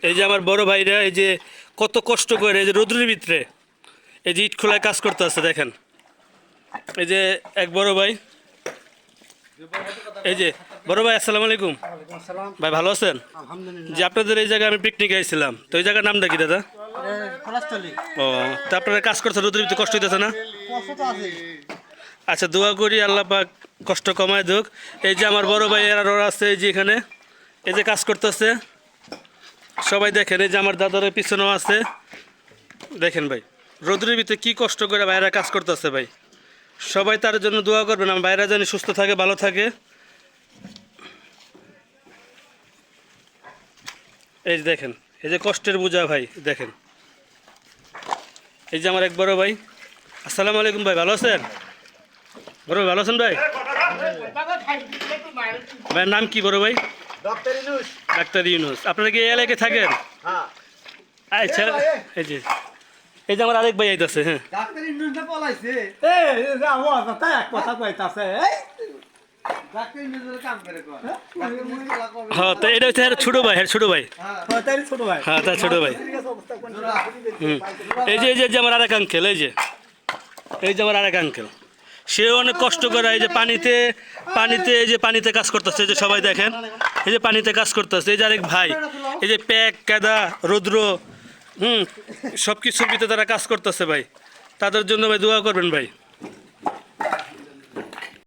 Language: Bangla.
এই যে আমার বড় ভাইরা এই যে কত কষ্ট করে এই যে রৌদ্রের ভিতরে এই যে ইট খোলায় কাজ করতে আছে দেখেন। এই যে এক বড় ভাই, এই যে বড় ভাই আসসালামু আলাইকুম। ভাই ভালো আছেন? যে আপনাদের এই জায়গায় আমি পিকনিক আইছিলাম, তো এই জায়গার নামটা কি দাদা? ও, তো আপনারা কাজ করছেন রৌদ্রের ভিতরে, কষ্ট হইতেছে না? আচ্ছা, দোয়া করি আল্লাহ পাক কষ্ট কমায় দেখ। এই যে আমার বড় ভাই এরা আছে এই যে এখানে এই যে কাজ করতেছে সবাই দেখেন। এই যে আমার দাদার পিছনেও আছে দেখেন ভাই, রৌদ্রের ভিতরে কি কষ্ট করে ভাইরা কাজ করতেছে ভাই। সবাই তার জন্য দোয়া করবেন, আমার ভাইরা যেন সুস্থ থাকে, ভালো থাকে। এই যে দেখেন, এই যে কষ্টের বোঝা ভাই দেখেন। এই যে আমার এক বড় ভাই, আসসালামু আলাইকুম ভাই, ভালো আছেন? বড় ভাই ভালো আছেন ভাই? ভাইয়ের নাম কি বড় ভাই? ডাক্তার ইউনুস। আপনারা কি এই এলাকায় থাকেন? আচ্ছা, এই যে এই যে আমার আরেক ভাই আইতাছে। হ্যাঁ, হ্যাঁ, তো এটা হচ্ছে ছোট ভাই, হ্যাঁ ছোট ভাই, হ্যাঁ তার ছোট ভাই। এই যে এই যে আমার আরেক আঙ্কেল, এই যে আমার আরেক আঙ্কেল, সে অনেক কষ্ট করে এই যে পানিতে পানিতে এই যে পানিতে কাজ করতেছে। এই যে সবাই দেখেন, এই যে পানিতে কাজ করতেছে। এই যে আরেক ভাই, এই যে প্যাক কাদা রৌদ্র সব কিছুর ভিতরে তারা কাজ করতেছে ভাই। তাদের জন্য ভাই দোয়া করবেন ভাই।